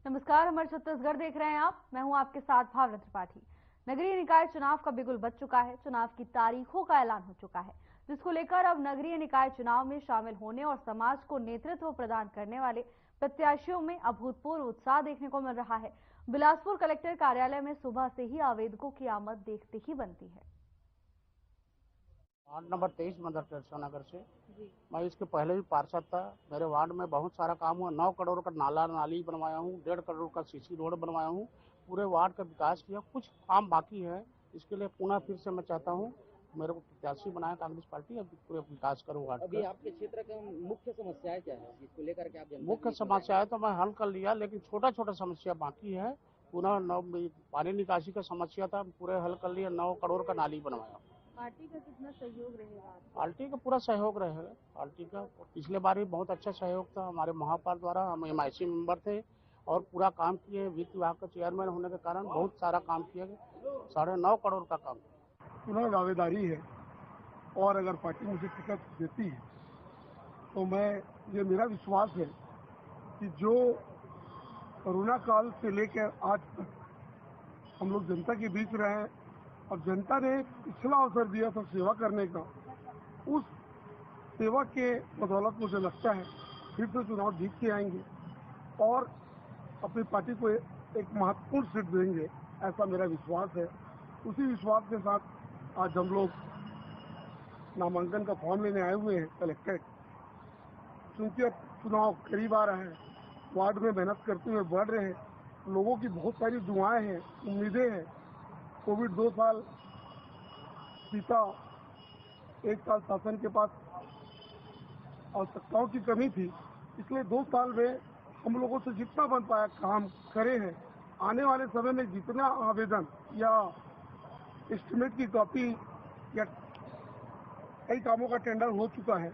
नमस्कार, हमारे छत्तीसगढ़ देख रहे हैं आप। मैं हूं आपके साथ भावना त्रिपाठी। नगरीय निकाय चुनाव का बिगुल बज चुका है। चुनाव की तारीखों का ऐलान हो चुका है, जिसको लेकर अब नगरीय निकाय चुनाव में शामिल होने और समाज को नेतृत्व प्रदान करने वाले प्रत्याशियों में अभूतपूर्व उत्साह देखने को मिल रहा है। बिलासपुर कलेक्टर कार्यालय में सुबह से ही आवेदकों की आमद देखते ही बनती है। वार्ड नंबर 23 मदर टेरेसा नगर से मैं इसके पहले भी पार्षद था। मेरे वार्ड में बहुत सारा काम हुआ। 9 करोड़ का नाली बनवाया हूँ, 1.5 करोड़ का सीसी रोड बनवाया हूँ। पूरे वार्ड का विकास किया। कुछ काम बाकी है, इसके लिए पुनः फिर से मैं चाहता हूँ मेरे को प्रत्याशी बनाया कांग्रेस पार्टी। अब पूरे विकास करूँ वार्ड। अभी आपके क्षेत्र का मुख्य समस्याएं क्या है, इसको लेकर के आप मुख्य समस्या है तो मैं हल कर लिया, लेकिन छोटा छोटा समस्या बाकी है। पुनः पानी निकासी का समस्या था, पूरे हल कर लिया। 9 करोड़ का नाली बनवाया। पार्टी का कितना सहयोग रहेगा? पार्टी का पूरा सहयोग रहेगा। पार्टी का पिछले बार भी बहुत अच्छा सहयोग था हमारे महापौर द्वारा। हम MIC मेंबर थे और पूरा काम किए। वित्त विभाग का चेयरमैन होने के कारण बहुत सारा काम किया गया। 9.5 करोड़ का काम। पुनः दावेदारी है और अगर पार्टी मुझे टिकट देती है तो ये मेरा विश्वास है कि जो कोरोना काल से लेकर आज तक हम लोग जनता के बीच रहे हैं और जनता ने पिछला अवसर दिया था सेवा करने का, उस सेवा के बदौलत मुझे लगता है फिर से चुनाव जीत के आएंगे और अपनी पार्टी को एक महत्वपूर्ण सीट देंगे, ऐसा मेरा विश्वास है। उसी विश्वास के साथ आज हम लोग नामांकन का फॉर्म लेने आए हुए हैं कलेक्ट्रेट। क्योंकि अब चुनाव करीब आ रहा है, वार्ड में मेहनत करते हुए बढ़ रहे हैं। लोगों की बहुत सारी दुआएं हैं, उम्मीदें हैं। कोविड 2 साल बीता, 1 साल शासन के पास आवश्यकताओं की कमी थी, इसलिए 2 साल में हम लोगों से जितना बन पाया काम करे हैं। आने वाले समय में जितना आवेदन या एस्टिमेट की कॉपी या कई कामों का टेंडर हो चुका है,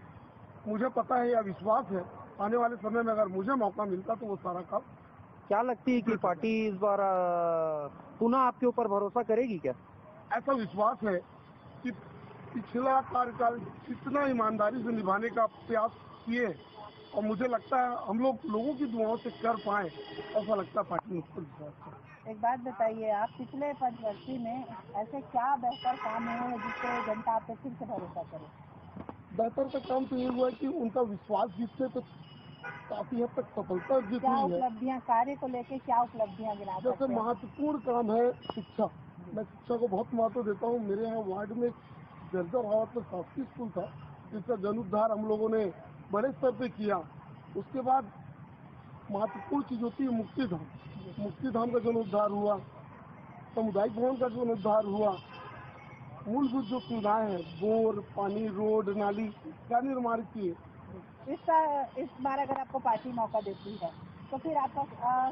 मुझे पता है या विश्वास है आने वाले समय में अगर मुझे मौका मिलता तो वो सारा काम। क्या लगती है कि पार्टी इस बार पुनः आपके ऊपर भरोसा करेगी क्या? ऐसा विश्वास है कि पिछला कार्यकाल जितना ईमानदारी से निभाने का प्रयास किए और मुझे लगता है हम लोग लोगों की दुआओं से कर पाए, ऐसा लगता है पार्टी मुझ पर विश्वास है। एक बात बताइए, आप पिछले 5 वर्ष में ऐसे क्या बेहतर काम हुए हैं जिससे जनता आप पे फिर से भरोसा करे? बेहतर का काम तो ये हुआ है कि उनका विश्वास जीतने तो काफी हद तक सफलता अर्जित क्या हुई है। उपलब्धियां, कार्य को लेके क्या उपलब्धियां गिना सकते जैसे हैं? महत्वपूर्ण काम है शिक्षा। मैं शिक्षा को बहुत महत्व देता हूँ। मेरे यहाँ वार्ड में जर्जर हालत में शासकीय स्कूल था, जिसका जीर्णोद्धार हम लोगों ने बड़े स्तर पे किया। उसके बाद महत्वपूर्ण चीज होती है मुक्तिधाम। मुक्तिधाम का जीर्णोद्धार हुआ, सामुदायिक भवन का जीर्णोद्धार हुआ। मूलभूत जो सुविधाएं हैं, बोर, पानी, रोड, नाली का निर्माण किए। इस बार अगर आपको पार्टी मौका देती है तो फिर आपका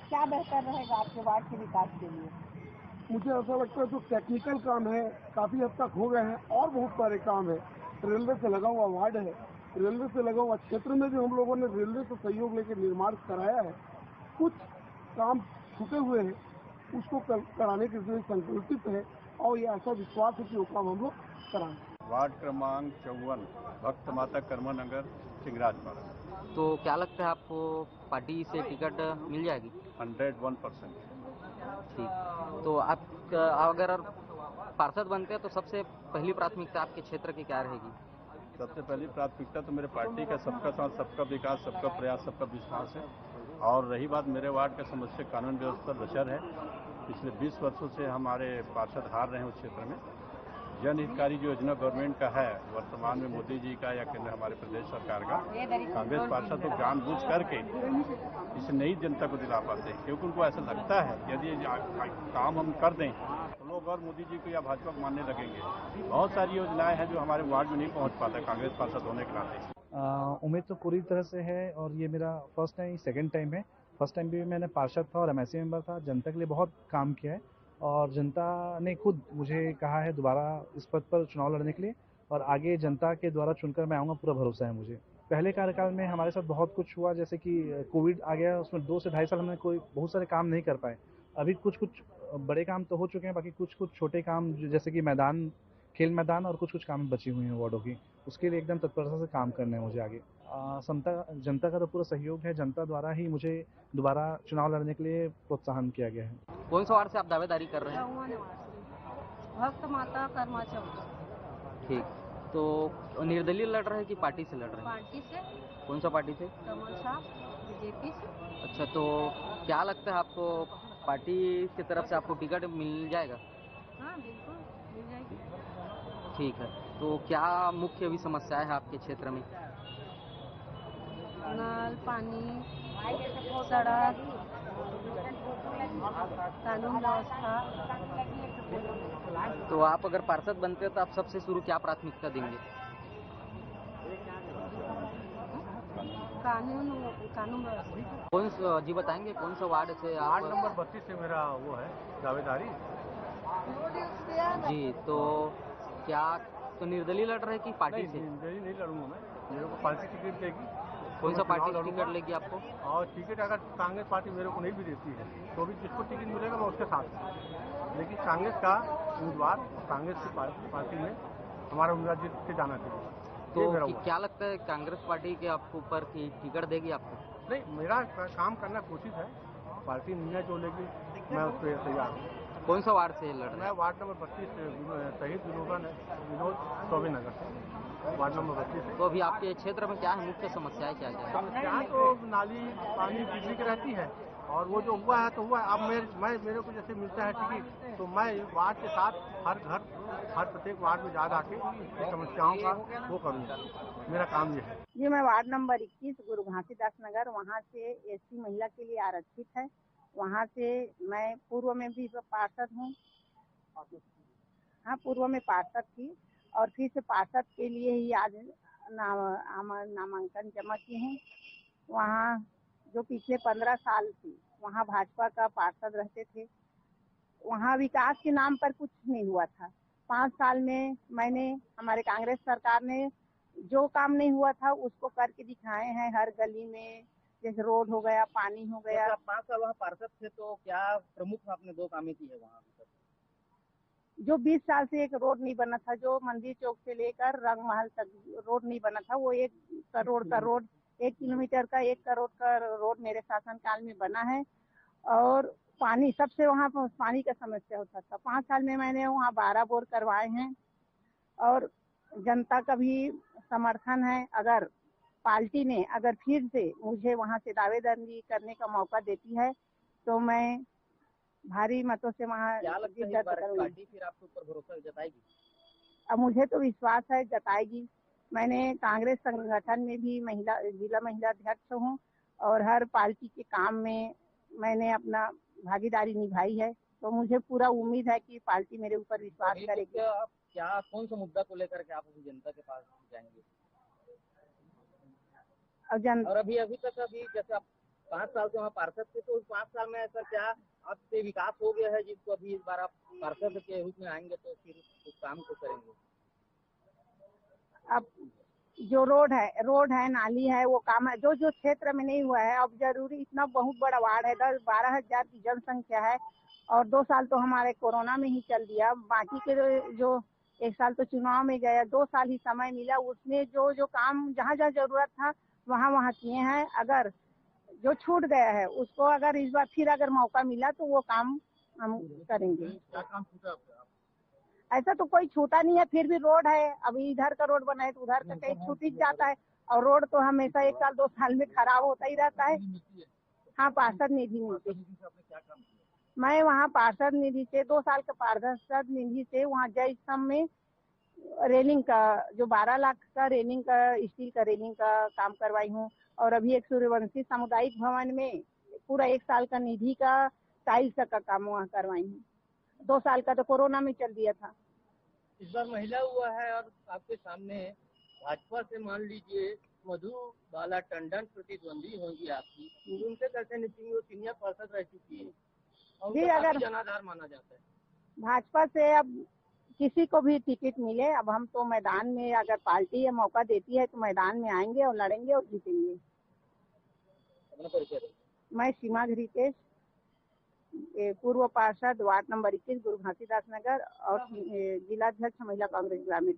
क्या बेहतर रहेगा आपके वार्ड के विकास के लिए? मुझे ऐसा लगता है जो टेक्निकल काम है काफी हद तक हो गए हैं और बहुत सारे काम है। रेलवे से लगा हुआ वार्ड है, रेलवे से लगा हुआ क्षेत्र में भी हम लोगों ने रेलवे से सहयोग लेकर निर्माण कराया है। कुछ काम छूटे हुए हैं, उसको कराने के लिए संकल्पित है और ये ऐसा विश्वास है कि वो काम हम लोग कराएंगे। वार्ड क्रमांक 54 भक्त माता कर्मा नगर, सिंगराजपाड़ा। तो क्या लगता है आपको पार्टी से टिकट मिल जाएगी? 101%। ठीक, तो आप अगर पार्षद बनते हैं तो सबसे पहली प्राथमिकता आपके क्षेत्र की क्या रहेगी? सबसे पहली प्राथमिकता तो मेरे पार्टी का सबका साथ, सबका विकास, सबका प्रयास, सबका विश्वास है। और रही बात मेरे वार्ड का समस्या, कानून व्यवस्था दशर है। पिछले 20 वर्षों से हमारे पार्षद हार रहे हैं उस क्षेत्र में। जनहितकारी जो योजना गवर्नमेंट का है, वर्तमान में मोदी जी का या केंद्र हमारे प्रदेश सरकार का, कांग्रेस पार्षद तो जानबूझ करके इस नई जनता को दिला पाते हैं, क्योंकि उनको ऐसा लगता है यदि काम हम कर दें तो लोग और मोदी जी को या भाजपा को मानने लगेंगे। बहुत सारी योजनाएं हैं जो हमारे वार्ड में नहीं पहुंच पाता कांग्रेस पार्षद होने के नाते। उम्मीद तो पूरी तरह से है और ये मेरा फर्स्ट टाइम, सेकंड टाइम है। फर्स्ट टाइम भी मैंने पार्षद था और MIC मेंबर था, जनता के लिए बहुत काम किया है और जनता ने खुद मुझे कहा है दोबारा इस पद पर चुनाव लड़ने के लिए और आगे जनता के द्वारा चुनकर मैं आऊँगा, पूरा भरोसा है मुझे। पहले कार्यकाल में हमारे साथ बहुत कुछ हुआ, जैसे कि कोविड आ गया, उसमें 2 से ढाई साल हमने बहुत सारे काम नहीं कर पाए। अभी कुछ बड़े काम तो हो चुके हैं, बाकी कुछ छोटे काम जैसे कि मैदान खेल मैदान और कुछ कुछ काम बची हुई हैं वार्डों की, उसके लिए एकदम तत्परता से काम करना है मुझे आगे। जनता का तो पूरा सहयोग है, जनता द्वारा ही मुझे दोबारा चुनाव लड़ने के लिए प्रोत्साहन किया गया है। कौन सा वार्ड से आप दावेदारी कर रहे हैं? भक्त माता कर्मा चौक। ठीक, तो निर्दलीय लड़ रहे हैं कि पार्टी से लड़ रहे हैं? पार्टी से। कौन सा पार्टी से? कमल शाह, बीजेपी से। अच्छा, तो क्या लगता है आपको पार्टी की तरफ से आपको टिकट मिल जाएगा? हाँ बिल्कुल मिल जाएगी। ठीक है, तो क्या मुख्य अभी समस्याएं है आपके क्षेत्र में? नल, पानी, सड़क, कानून व्यवस्था। तो आप अगर पार्षद बनते तो आप सबसे शुरू क्या प्राथमिकता देंगे? कानून व्यवस्था। कौन सा जी बताएंगे, कौन सा वार्ड से आप? वार्ड नंबर 32 से मेरा वो है दावेदारी जी, तो क्या तो निर्दलीय लड़ रहे कि पार्टी से? निर्दलीय नहीं लड़ूंगा मैं, मेरे को पार्टी टिकट देगी। कौन सा पार्टी टिकट लेगी आपको? और टिकट अगर कांग्रेस पार्टी मेरे को नहीं भी देती है तो भी जिसको टिकट मिलेगा मैं उसके साथ हूँ। लेकिन कांग्रेस का उम्मीदवार, कांग्रेस की पार्टी में हमारा उम्मीदवार जीत के जाना चाहिए। तो क्या लगता है कांग्रेस पार्टी के आपको ऊपर की टिकट देगी आपको? नहीं, मेरा काम करना कोशिश है, पार्टी निर्णय जो लेगी मैं उस पर तैयार हूँ। कौन सा वार्ड से लड़ रहे हैं? मैं वार्ड नंबर 32 शहीद विनोद चौबे नगर से, वार्ड नंबर 32 से। तो अभी आपके क्षेत्र में क्या है, मुख्य समस्याएं क्या क्या है? समस्याएं तो नाली, पानी, बिजली की रहती है, और वो जो हुआ है तो हुआ है। अब मेरे को जैसे मिलता है टिकट तो मैं वार्ड के साथ हर घर, हर प्रत्येक वार्ड में जा के समस्याओं का वो करूँगा, मेरा काम ये है। ये मैं वार्ड नंबर 21 गुरु घासीदास नगर, वहाँ से एससी महिला के लिए आरक्षित है। वहाँ से मैं पूर्व में भी पार्षद हूँ। हाँ, पूर्व में पार्षद थी और फिर से पार्षद के लिए ही आज नामांकन जमा किए हैं। वहाँ जो पिछले 15 साल थी वहाँ भाजपा का पार्षद रहते थे। वहाँ विकास के नाम पर कुछ नहीं हुआ था। 5 साल में मैंने, हमारे कांग्रेस सरकार ने जो काम नहीं हुआ था उसको करके दिखाए हैं। हर गली में जैसे रोड हो गया, पानी हो गया। आप 5 साल वहाँ पार्षद थे तो क्या प्रमुख आपने 2 कामें की है वहाँ? जो 20 साल से एक रोड नहीं बना था, जो मंदिर चौक से लेकर रंग महल तक रोड नहीं बना था, वो 1 करोड़ का रोड, 1 किलोमीटर का 1 करोड़ का रोड मेरे शासनकाल में बना है। और पानी, सबसे वहाँ पानी का समस्या होता था। 5 साल में मैंने वहाँ 12 बोर करवाए हैं। और जनता का भी समर्थन है। अगर पार्टी ने अगर फिर से मुझे वहाँ से दावेदारी करने का मौका देती है तो मैं भारी मतों से वहाँ जिद्दत करूँगी। पार्टी फिर आपके ऊपर भरोसा जताएगी? अब मुझे तो विश्वास है जताएगी। मैंने कांग्रेस संगठन में भी जिला महिला अध्यक्ष हूँ और हर पार्टी के काम में मैंने अपना भागीदारी निभाई है, तो मुझे पूरा उम्मीद है कि पार्टी मेरे ऊपर विश्वास करेगी। आप क्या, कौन सा मुद्दा को लेकर के आप अभी जनता के पास जाएंगे? और अभी तक जैसे आप 5 साल से वहाँ पार्षद थे, तो उस 5 साल में ऐसा क्या आपसे विकास हो गया है जिसको अभी इस बार आप पार्षद के रूप में आएंगे तो फिर उस काम को करेंगे? अब जो रोड है, नाली है, वो काम है जो क्षेत्र में नहीं हुआ है। अब जरूरी, इतना बहुत बड़ा वार्ड है, 10-12 हजार की जनसंख्या है और 2 साल तो हमारे कोरोना में ही चल दिया। बाकी के जो 1 साल तो चुनाव में गया, 2 साल ही समय मिला, उसमें जो काम जहाँ जरूरत था वहाँ किए हैं। अगर जो छूट गया है उसको अगर इस बार फिर अगर मौका मिला तो वो काम हम करेंगे। क्या काम छूटा आपका? ऐसा तो कोई छूटा नहीं है, फिर भी रोड है। अभी इधर का रोड बना है तो उधर का कहीं छूट ही जाता है और रोड तो हमेशा 1 साल 2 साल में खराब होता ही रहता है। हाँ, पार्षद निधि मिलती। मैं वहाँ पार्षद निधि से 2 साल का पार्षद निधि से वहाँ जय स्तंभ में रेलिंग का, जो 12 लाख का रेलिंग का, स्टील का रेलिंग का काम करवाई हूँ। और अभी एक सूर्यवंशी सामुदायिक भवन में पूरा 1 साल का निधि का टाइल्स का काम वहाँ करवाई हूँ। 2 साल का तो कोरोना में चल दिया था। इस बार महिला हुआ है और आपके सामने भाजपा से मान लीजिए मधु बाला टंडन प्रतिद्वंदी होंगी आपकी, उनसे कैसे निपटेंगे? वो सीनियर पार्षद रह चुकी है और जी, अगर जनाधार माना जाता है भाजपा से अब किसी को भी टिकट मिले, अब हम तो मैदान में, अगर पार्टी ये मौका देती है तो मैदान में आएंगे और लड़ेंगे और जीतेंगे। मैं सीमा रितेश। पूर्व पार्षद वार्ड नंबर 21 गुरु घासीदास नगर और जिलाध्यक्ष महिला कांग्रेस ग्रामीण।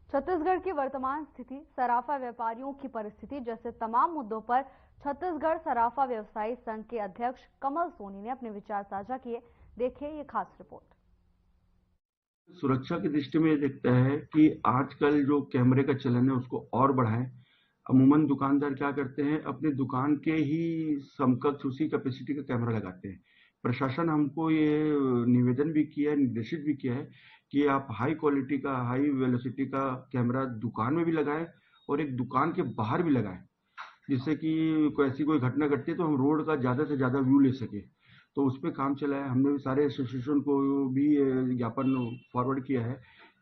छत्तीसगढ़ की वर्तमान स्थिति, सराफा व्यापारियों की परिस्थिति जैसे तमाम मुद्दों पर छत्तीसगढ़ सराफा व्यवसायी संघ के अध्यक्ष कमल सोनी ने अपने विचार साझा किए। देखिए ये खास रिपोर्ट। सुरक्षा की दृष्टि में ये दिखता है कि आजकल जो कैमरे का चलन है उसको और बढ़ाएं। अमूमन दुकानदार क्या करते हैं, अपनी दुकान के ही समकक्ष उसी कैपेसिटी का कैमरा लगाते हैं। प्रशासन हमको ये निवेदन भी किया है, निर्देशित भी किया है कि आप हाई क्वालिटी का, हाई वेलोसिटी का कैमरा दुकान में भी लगाएं और एक दुकान के बाहर भी लगाएं, जिससे कि कोई ऐसी कोई घटना घटती है तो हम रोड का ज्यादा से ज्यादा व्यू ले सके। तो उस पर काम चला है। हमने भी सारे एसोसिएशन को भी ज्ञापन फॉरवर्ड किया है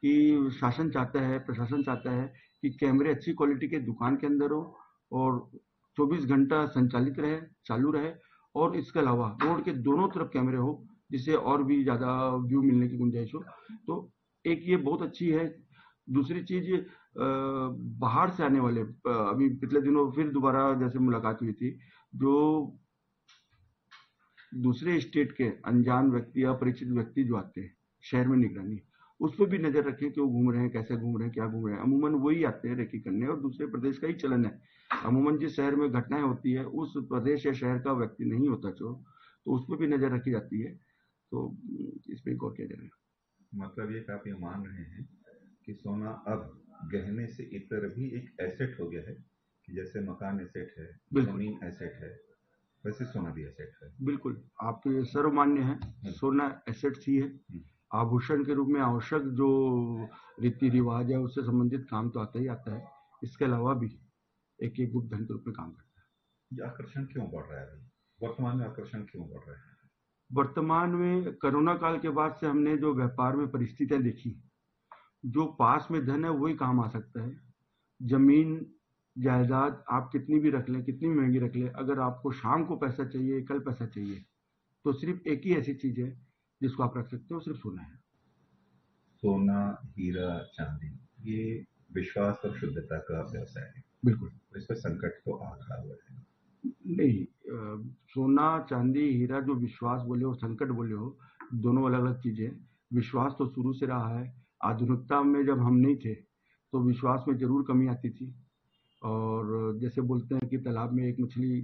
कि शासन चाहता है, प्रशासन चाहता है कि कैमरे अच्छी क्वालिटी के दुकान के अंदर हो और 24 घंटा संचालित रहे, चालू रहे, और इसके अलावा रोड के दोनों तरफ कैमरे हो जिससे और भी ज्यादा व्यू मिलने की गुंजाइश हो। तो एक ये बहुत अच्छी है। दूसरी चीज, बाहर से आने वाले, अभी पिछले दिनों फिर दोबारा जैसे मुलाकात हुई थी, जो दूसरे स्टेट के अनजान व्यक्ति, अपरिचित व्यक्ति जो आते हैं शहर में निगरानी, उस पर भी नजर रखें कि वो घूम रहे हैं, कैसे घूम रहे हैं, क्या घूम रहे हैं। अमूमन वही आते हैं रेकी करने और दूसरे प्रदेश का ही चलन है। अमूमन जिस शहर में घटनाएं होती है उस प्रदेश या शहर का व्यक्ति नहीं होता चोर, तो उस पर भी नजर रखी जाती है। तो इस पर गौर किया जाएगा। मतलब ये आप ये मान रहे हैं कि सोना अब गहने से इतर भी एक एसेट हो गया है, कि जैसे मकान एसेट है, जमीन एसेट है, वैसे सोना भी एसेट है। बिल्कुल, आप सर्वमान्य है, सोना एसेट ही है। आभूषण के रूप में आवश्यक जो रीति रिवाज है उससे संबंधित काम तो आता ही आता है। इसके अलावा भी एक गुप्त धन के रूप में काम करता है। ये आकर्षण क्यों बढ़ रहा है अभी वर्तमान में? आकर्षण क्यों बढ़ रहा है वर्तमान में? कोरोना काल के बाद से हमने जो व्यापार में परिस्थितियां देखी, जो पास में धन है वही काम आ सकता है। जमीन जायदाद आप कितनी भी रख लें, कितनी भी महंगी रख लें, अगर आपको शाम को पैसा चाहिए, कल पैसा चाहिए, तो सिर्फ एक ही ऐसी चीज है जिसको आप रख सकते हो, सिर्फ सोना है। सोना, हीरा, चांदी, ये विश्वास और शुद्धता का व्यवसाय है। बिल्कुल, इस पर संकट तो आ रहा है। नहीं, सोना, चांदी, हीरा जो विश्वास बोले हो, संकट बोले हो, दोनों अलग अलग चीजें। विश्वास तो शुरू से रहा है। आधुनिकता में जब हम नहीं थे तो विश्वास में जरूर कमी आती थी। और जैसे बोलते हैं कि तालाब में एक मछली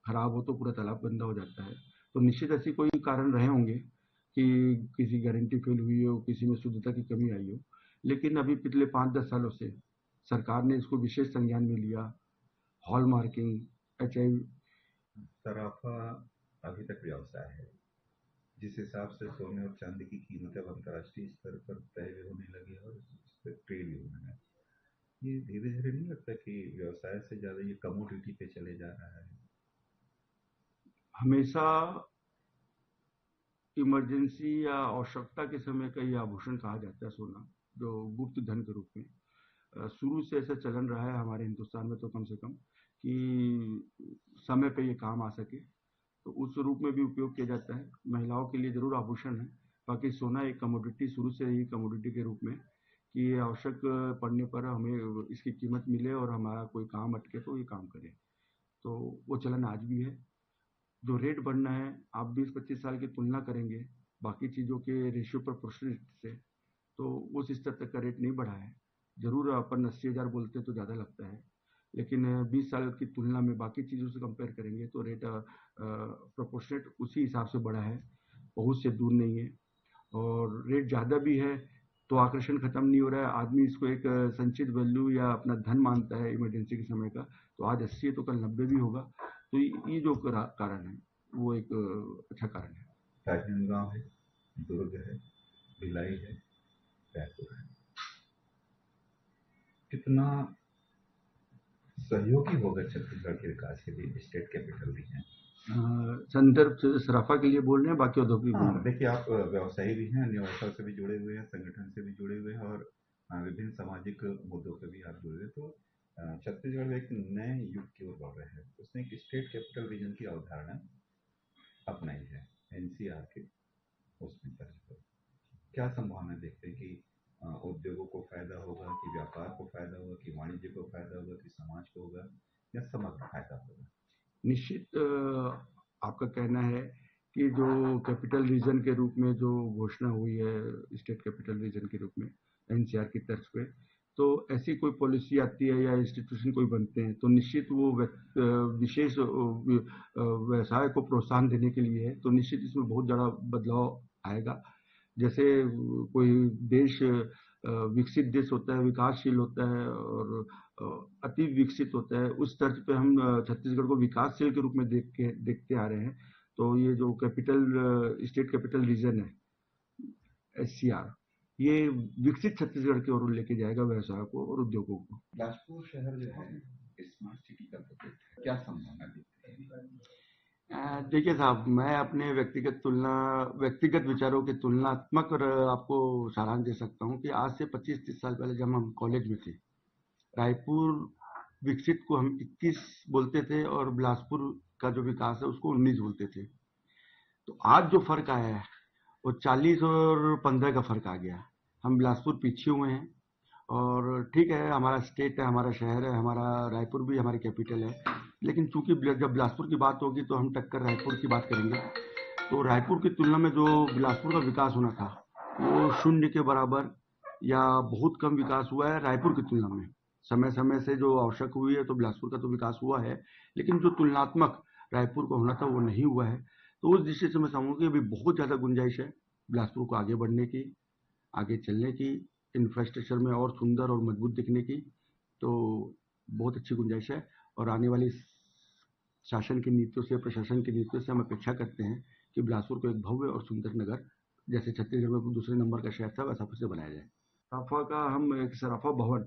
खराब हो तो पूरा तालाब गंदा हो जाता है, तो निश्चित ऐसी कोई कारण रहे होंगे कि किसी गारंटी फेल हुई हो, किसी में शुद्धता की कमी आई हो। लेकिन अभी पिछले 5-10 सालों से सरकार ने इसको विशेष संज्ञान में लिया। Hall marking, HI। सराफा अभी तक व्यवसाय है। जिस हिसाब से सोने और चांदी की कीमतें अब अंतर्राष्ट्रीय स्तर पर तय होने लगी और इस पर ट्रेड भी होने लगा, ये धीरे धीरे नहीं लगता कि व्यवसाय से ज्यादा ये कमोडिटी पे चले जा रहा है? हमेशा इमरजेंसी या आवश्यकता के समय का ये आभूषण कहा जाता है सोना, जो गुप्त धन के रूप में शुरू से ऐसा चलन रहा है हमारे हिंदुस्तान में, तो कम से कम कि समय पे ये काम आ सके, तो उस रूप में भी उपयोग किया जाता है। महिलाओं के लिए जरूर आभूषण है। बाकी सोना एक कमोडिटी, शुरू से ही कमोडिटी के रूप में, कि ये आवश्यक पड़ने पर हमें इसकी कीमत मिले और हमारा कोई काम अटके तो ये काम करे, तो वो चलन आज भी है। जो रेट बढ़ना है, आप 20-25 साल की तुलना करेंगे बाकी चीज़ों के रेशियो पर प्रोपोर्शनेट से, तो उस स्तर तक का रेट नहीं बढ़ा है। जरूर अपन 80,000 बोलते तो ज़्यादा लगता है, लेकिन 20 साल की तुलना में बाकी चीज़ों से कंपेयर करेंगे तो रेट प्रोपोर्शनेट उसी हिसाब से बढ़ा है, बहुत से दूर नहीं है। और रेट ज़्यादा भी है तो आकर्षण खत्म नहीं हो रहा है। आदमी इसको एक संचित वैल्यू या अपना धन मानता है इमरजेंसी के समय का, तो आज 80 है तो कल 90 भी होगा। तो ये जो कारण है वो एक अच्छा कारण है। राजनांदगांव है, दुर्ग है, भिलाई है, रायपुर है, कितना सहयोगी होगा छत्तीसगढ़ के विकास के लिए स्टेट कैपिटल भी है? संदर्भ सराफा के लिए बोल रहे हैं, बाकी औद्योगिक बोल रहे हैं। देखिए, आप व्यवसायी भी हैं, अन्य व्यवसाय से भी जुड़े हुए हैं, संगठन से भी जुड़े हुए हैं और विभिन्न सामाजिक मुद्दों से भी आप जुड़े हुए। तो छत्तीसगढ़ एक नए युग की ओर बढ़ रहे हैं। उसने एक स्टेट कैपिटल रीजन की अवधारणा अपनाई है NCR के उसमें तर्ज पर। क्या संभावना देखते हैं कि उद्योगों को फायदा होगा, कि व्यापार को फायदा होगा, कि वाणिज्य को फायदा होगा, कि समाज को होगा, या समग्र फायदा होगा? निश्चित आपका कहना है कि जो कैपिटल रीजन के रूप में जो घोषणा हुई है स्टेट कैपिटल रीजन के रूप में एनसीआर की तर्ज पे, तो ऐसी कोई पॉलिसी आती है या इंस्टीट्यूशन कोई बनते हैं तो निश्चित वो विशेष व्यवसाय को प्रोत्साहन देने के लिए है, तो निश्चित इसमें बहुत ज़्यादा बदलाव आएगा। जैसे कोई देश विकसित देश होता है, विकासशील होता है और अति विकसित होता है, उस तर्ज पे हम छत्तीसगढ़ को विकासशील के रूप में देखते आ रहे हैं। तो ये जो स्टेट कैपिटल रीजन है SCR, ये विकसित छत्तीसगढ़ की ओर लेके जाएगा व्यवसाय को और उद्योगों को। बिलासपुर शहर जो है स्मार्ट सिटी का प्रोजेक्ट है, क्या संभावना दिखती है? देखिए साहब, मैं अपने व्यक्तिगत विचारों की तुलनात्मक आपको सारांश दे सकता हूँ कि आज से 25-30 साल पहले जब हम कॉलेज में थे, रायपुर विकसित को हम 21 बोलते थे और बिलासपुर का जो विकास है उसको 19 बोलते थे। तो आज जो फर्क आया है वो 40 और 15 का फर्क आ गया। हम बिलासपुर पीछे हुए हैं और ठीक है, हमारा स्टेट है, हमारा शहर है, हमारा रायपुर भी हमारी कैपिटल है, लेकिन चूंकि जब बिलासपुर की बात होगी तो हम टक्कर रायपुर की बात करेंगे। तो रायपुर की तुलना में जो बिलासपुर का विकास होना था वो 0 के बराबर या बहुत कम विकास हुआ है रायपुर की तुलना में। समय समय से जो आवश्यक हुई है तो बिलासपुर का तो विकास हुआ है, लेकिन जो तुलनात्मक रायपुर का होना था वो नहीं हुआ है। तो उस दृष्टि से मैं समझूंगा कि अभी बहुत ज़्यादा गुंजाइश है बिलासपुर को आगे बढ़ने की, आगे चलने की, इंफ्रास्ट्रक्चर में और सुंदर और मजबूत दिखने की। तो बहुत अच्छी गुंजाइश है और आने वाली शासन की नीतियों से, प्रशासन की नीतियों से हम अपेक्षा करते हैं कि बिलासपुर को एक भव्य और सुंदर नगर, जैसे छत्तीसगढ़ में दूसरे नंबर का शहर था, वैसा फिर से बनाया जाए। सराफा का हम एक सराफा भवन,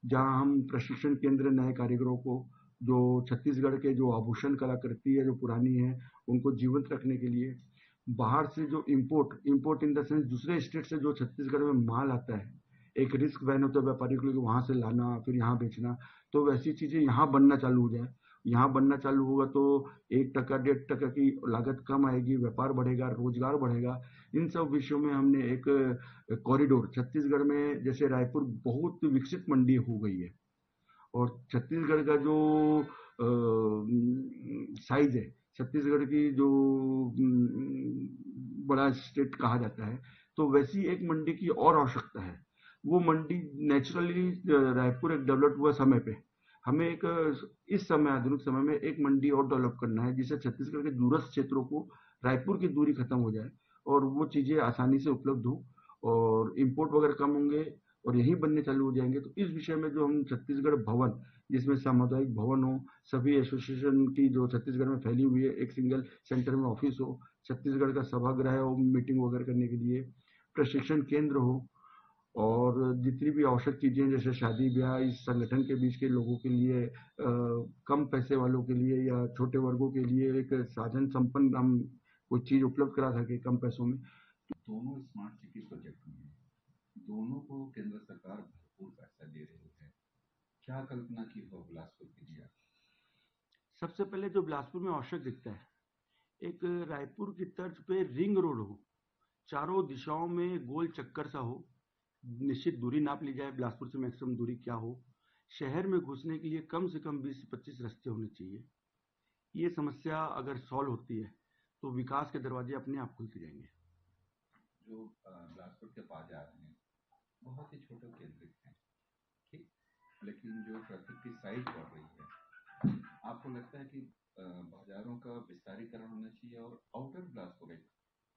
जहां हम प्रशिक्षण केंद्र नए कारीगरों को, जो छत्तीसगढ़ के जो आभूषण कलाकृति है जो पुरानी है उनको जीवंत रखने के लिए, बाहर से जो इम्पोर्ट इन द सेंस दूसरे स्टेट से जो छत्तीसगढ़ में माल आता है, एक रिस्क वहन होता है व्यापारी को, वहां से लाना फिर यहाँ बेचना, तो वैसी चीजें यहाँ बनना चालू हो जाए। यहाँ बनना चालू होगा तो 1%, 1.5% की लागत कम आएगी, व्यापार बढ़ेगा, रोजगार बढ़ेगा। इन सब विषयों में हमने एक कॉरिडोर, छत्तीसगढ़ में जैसे रायपुर बहुत विकसित मंडी हो गई है और छत्तीसगढ़ का जो साइज है, छत्तीसगढ़ की जो बड़ा स्टेट कहा जाता है, तो वैसी एक मंडी की और आवश्यकता है। वो मंडी नेचुरली रायपुर एक डेवलप हुआ समय पे, हमें इस समय आधुनिक समय में एक मंडी और डेवलप करना है जिससे छत्तीसगढ़ के दूरस्थ क्षेत्रों को रायपुर की दूरी खत्म हो जाए और वो चीजें आसानी से उपलब्ध हो और इम्पोर्ट वगैरह कम होंगे और यही बनने चालू हो जाएंगे। तो इस विषय में जो हम छत्तीसगढ़ भवन, जिसमें सामुदायिक भवन हो, सभी एसोसिएशन की जो छत्तीसगढ़ में फैली हुई है, एक सिंगल सेंटर में ऑफिस हो, छत्तीसगढ़ का सभागृह हो मीटिंग वगैरह करने के लिए, प्रशिक्षण केंद्र हो और जितनी भी आवश्यक चीजें जैसे शादी ब्याह इस संगठन के बीच के लोगों के लिए, कम पैसे वालों के लिए या छोटे वर्गों के लिए एक साधन संपन्न हम कोई चीज उपलब्ध करा सके कम पैसों में। दोनों स्मार्ट सिटी प्रोजेक्ट में दोनों को केंद्र सरकार भरपूर पैसा दे रही है, क्या कल्पना की हो बिलासपुर के लिए? सबसे पहले जो बिलासपुर में आवश्यक दिखता है, एक रायपुर की तर्ज पे रिंग रोड हो, चारों दिशाओं में गोल चक्कर सा हो, निश्चित दूरी नाप ली जाए बिलासपुर से मैक्सिमम दूरी क्या हो, शहर में घुसने के लिए कम से कम 20 से 25 रास्ते होने चाहिए। ये समस्या अगर सॉल्व होती है तो विकास के दरवाजे अपने आप खुलते जाएंगे। जो बिलासपुर के बाजार हैं बहुत ही छोटे केंद्रित हैं, ठीक, लेकिन जो ट्रैफिक की साइज बढ़ रही है, आपको लगता है कि बाजारों का विस्तारीकरण होना चाहिए और आउटर बिलासपुर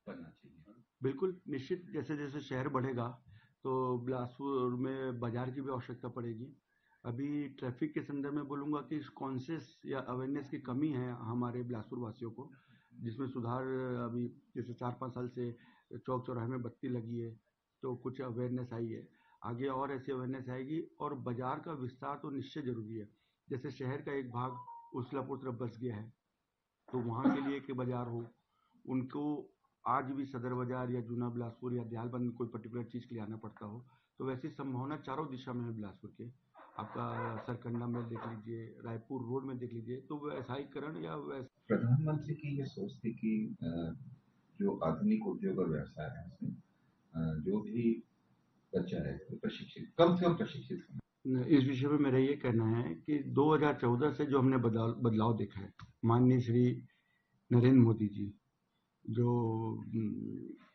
बनना चाहिए? बिल्कुल निश्चित, जैसे जैसे शहर बढ़ेगा तो बिलासपुर में बाजार की भी आवश्यकता पड़ेगी। अभी ट्रैफिक के संदर्भ में बोलूँगा कि कॉन्शियस या अवेयरनेस की कमी है हमारे बिलासपुर वासियों को, जिसमें सुधार अभी जैसे 4-5 साल से चौक चौराहे में बत्ती लगी है तो कुछ अवेयरनेस आई है, आगे और ऐसी अवेयरनेस आएगी। और बाजार का विस्तार तो निश्चय जरूरी है। जैसे शहर का एक भाग उसलापुर तरफ बस गया है तो वहाँ के लिए एक बाजार हो, उनको आज भी सदर बाजार या जूना बिलासपुर या दयालबंद में कोई पर्टिकुलर चीज के लिए आना पड़ता हो, तो वैसी संभावना चारों दिशा में है बिलासपुर के। आपका सरकंडा में देख लीजिए, रायपुर रोड में देख लीजिए, तो व्यवसायीकरण या प्रधानमंत्री की ये सोच थी कि जो आधुनिक उद्योग और व्यवसाय है उसमें जो भी बच्चा है वो प्रशिक्षित, कम से कम प्रशिक्षित होना। इस विषय में मेरा ये कहना है कि 2014 से जो हमने बदलाव देखा है, माननीय श्री नरेंद्र मोदी जी, जो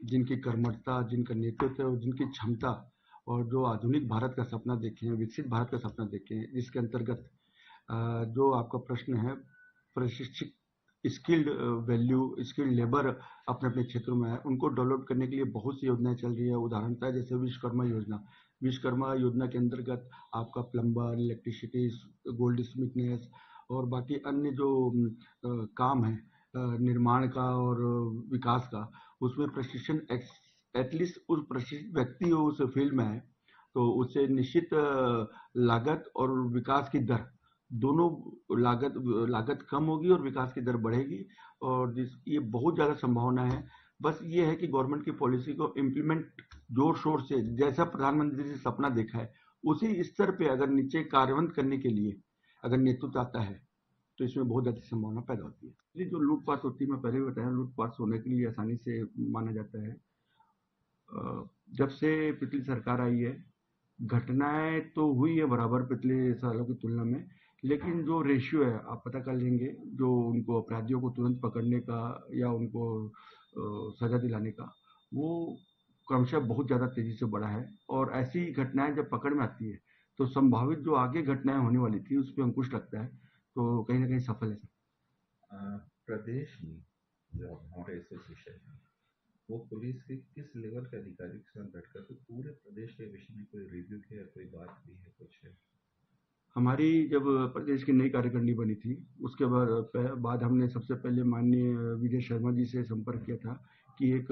जिनकी कर्मठता, जिनका नेतृत्व और जिनकी क्षमता और जो आधुनिक भारत का सपना देखे हैं, विकसित भारत का सपना देखे हैं, जिसके अंतर्गत जो आपका प्रश्न है, प्रशिक्षित स्किल्ड स्किल्ड लेबर अपने अपने क्षेत्रों में है, उनको डेवलप करने के लिए बहुत सी योजनाएं चल रही है। उदाहरणतः जैसे विश्वकर्मा योजना, विश्वकर्मा योजना के अंतर्गत आपका प्लम्बर, इलेक्ट्रिसिटी, गोल्ड स्मिथनेस और बाकी अन्य जो काम है निर्माण का और विकास का, उसमें प्रशिक्षण एटलीस्ट उस प्रशिक्षित व्यक्ति हो उस फील्ड में है तो उससे निश्चित लागत और विकास की दर दोनों, लागत कम होगी और विकास की दर बढ़ेगी। और ये बहुत ज़्यादा संभावना है। बस ये है कि गवर्नमेंट की पॉलिसी को इम्प्लीमेंट जोर शोर से, जैसा प्रधानमंत्री जी सपना देखा है उसी स्तर पे अगर नीचे कार्यान्वित करने के लिए अगर नेतृत्व आता है तो इसमें बहुत ज़्यादा संभावना पैदा होती है। ये जो लूटपाट होती है, मैं पहले भी बताया, लूटपाट होने के लिए आसानी से माना जाता है। जब से पिछली सरकार आई है घटनाएं तो हुई है बराबर पिछले सालों की तुलना में, लेकिन जो रेशियो है आप पता कर लेंगे, जो उनको अपराधियों को तुरंत पकड़ने का या उनको सजा दिलाने का, वो क्रमशः बहुत ज़्यादा तेजी से बढ़ा है। और ऐसी घटनाएं जब पकड़ में आती है तो संभावित जो आगे घटनाएं होने वाली थी उस पर अंकुश लगता है, तो कहीं ना कहीं सफल है। प्रदेश में जो हमारे एसोसिएशन है वो पुलिस के किस लेवल के अधिकारी के साथ बैठकर तो पूरे प्रदेश के विषय में कोई रिव्यू किया, कोई बात भी है, कुछ है? हमारी जब प्रदेश की नई कार्यकारिणी बनी थी उसके बाद हमने सबसे पहले माननीय विजय शर्मा जी से संपर्क किया था कि एक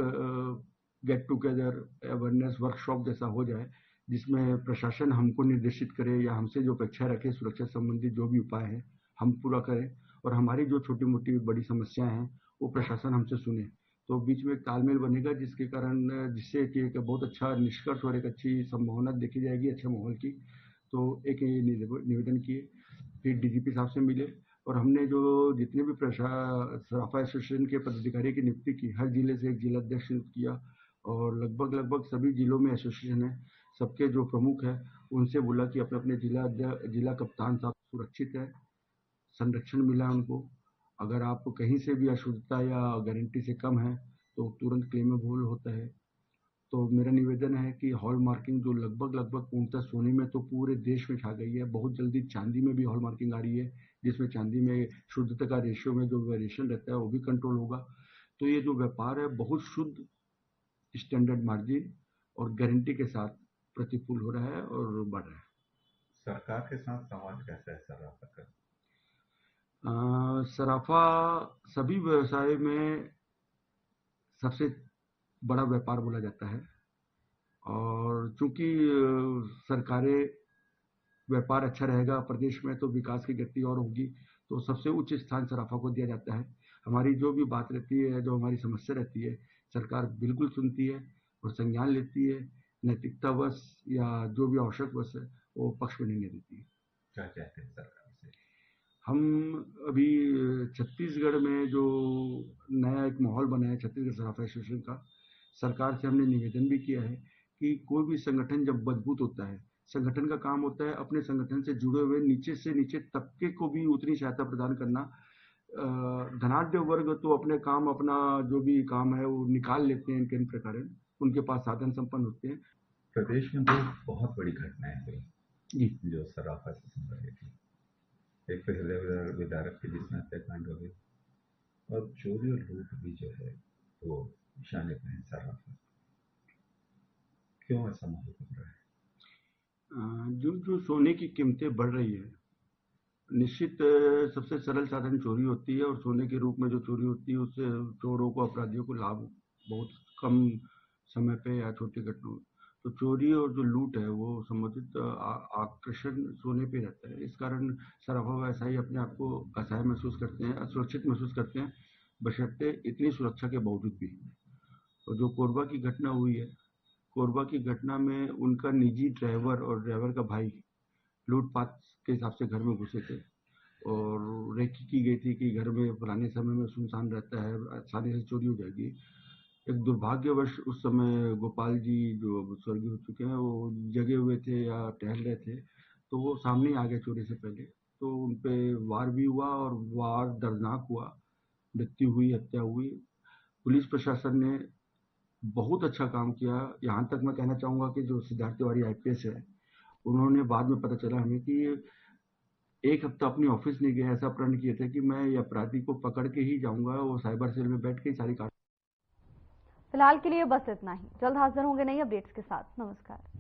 गेट टुगेदर अवेयरनेस वर्कशॉप जैसा हो जाए जिसमें प्रशासन हमको निर्देशित करे या हमसे जो अपेक्षा रखे सुरक्षा संबंधी जो भी उपाय है हम पूरा करें और हमारी जो छोटी मोटी बड़ी समस्याएं हैं वो प्रशासन हमसे सुने। तो बीच में एक तालमेल बनेगा जिसके कारण जिससे कि एक बहुत अच्छा निष्कर्ष और एक अच्छी संभावना देखी जाएगी अच्छे माहौल की। तो एक निवेदन किए, फिर डीजीपी साहब से मिले और हमने जो जितने भी सराफा एसोसिएशन के पदाधिकारी की नियुक्ति की, हर जिले से एक जिला अध्यक्ष नियुक्त किया और लगभग सभी जिलों में एसोसिएशन है, सबके जो प्रमुख है उनसे बोला कि अपने अपने जिला कप्तान साहब सुरक्षित है, संरक्षण मिला उनको। अगर आपको कहीं से भी अशुद्धता या गारंटी से कम है तो तुरंत क्लेमेबल होता है। तो मेरा निवेदन है कि हॉल मार्किंग जो लगभग पूर्णतः सोने में तो पूरे देश में छा गई है, बहुत जल्दी चांदी में भी हॉल मार्किंग आ रही है जिसमें चांदी में शुद्धता का रेशियो में जो वेरिएशन रहता है वो भी कंट्रोल होगा। तो ये जो व्यापार है बहुत शुद्ध स्टैंडर्ड मार्जिन और गारंटी के साथ प्रतिकूल हो रहा है और बढ़ रहा है। सरकार के साथ समाज कैसा है सराफा का? सराफा सभी व्यवसाय में सबसे बड़ा व्यापार बोला जाता है और चूंकि सरकारें व्यापार अच्छा रहेगा प्रदेश में तो विकास की गति और होगी, तो सबसे उच्च स्थान सराफा को दिया जाता है। हमारी जो भी बात रहती है, जो हमारी समस्या रहती है, सरकार बिल्कुल सुनती है और संज्ञान लेती है, नैतिकतावश या जो भी आवश्यक वश है वो पक्ष में नहीं देती है। क्या चाहते हैं सरकार से? हम अभी छत्तीसगढ़ में जो नया एक माहौल बना है छत्तीसगढ़ सराफा एसोसिएशन का, सरकार से हमने निवेदन भी किया है कि कोई भी संगठन जब मजबूत होता है, संगठन का काम होता है अपने संगठन से जुड़े हुए नीचे से नीचे तबके को भी उतनी सहायता प्रदान करना। धनाढ्य वर्ग तो अपने काम, अपना जो भी काम है वो निकाल लेते हैं किन प्रकार, उनके पास साधन संपन्न होते हैं। प्रदेश में दो बहुत बड़ी घटनाएं हुई जो सराफा से संबंधित थी। एक तो हृदय विदारक के जिसमें हत्याकांड हो गई और चोरी और लूट भी जो है वो निशाने पे है सराफा। क्यों ऐसा माहौल बन रहा है? जो सोने की कीमतें बढ़ रही है, निश्चित सबसे सरल साधन चोरी होती है और सोने के रूप में जो चोरी होती है उससे चोरों को, अपराधियों को लाभ बहुत कम समय पे या छोटी घटनाओं। तो चोरी और जो लूट है वो संबंधित आकर्षण सोने पे रहता है। इस कारण सराफा व्यवसायी अपने आप को असहाय महसूस करते हैं, असुरक्षित महसूस करते हैं, बशर्ते इतनी सुरक्षा के बावजूद भी। और जो कोरबा की घटना हुई है, कोरबा की घटना में उनका निजी ड्राइवर और ड्राइवर का भाई लूटपाट के हिसाब से घर में घुसे थे और रेकी की गई थी कि घर में पुराने समय में सुनसान रहता है, आसानी से चोरी हो जाएगी। एक दुर्भाग्यवश उस समय गोपाल जी जो स्वर्गीय हो चुके हैं वो जगे हुए थे या टहल रहे थे, तो वो सामने आ गए चोरी से पहले तो उन पे वार भी हुआ और वार दर्दनाक हुआ, मृत्यु हुई, हत्या हुई। पुलिस प्रशासन ने बहुत अच्छा काम किया। यहाँ तक मैं कहना चाहूँगा कि जो सिद्धार्थ तिवारी IPS है, उन्होंने बाद में पता चला हमें कि ये 1 हफ्ता अपने ऑफिस नहीं गए, ऐसा प्रण किए थे कि मैं ये अपराधी को पकड़ के ही जाऊंगा, वो साइबर सेल में बैठ के ही सारी फिलहाल के लिए बस इतना ही। जल्द हाजिर होंगे नई अपडेट्स के साथ। नमस्कार।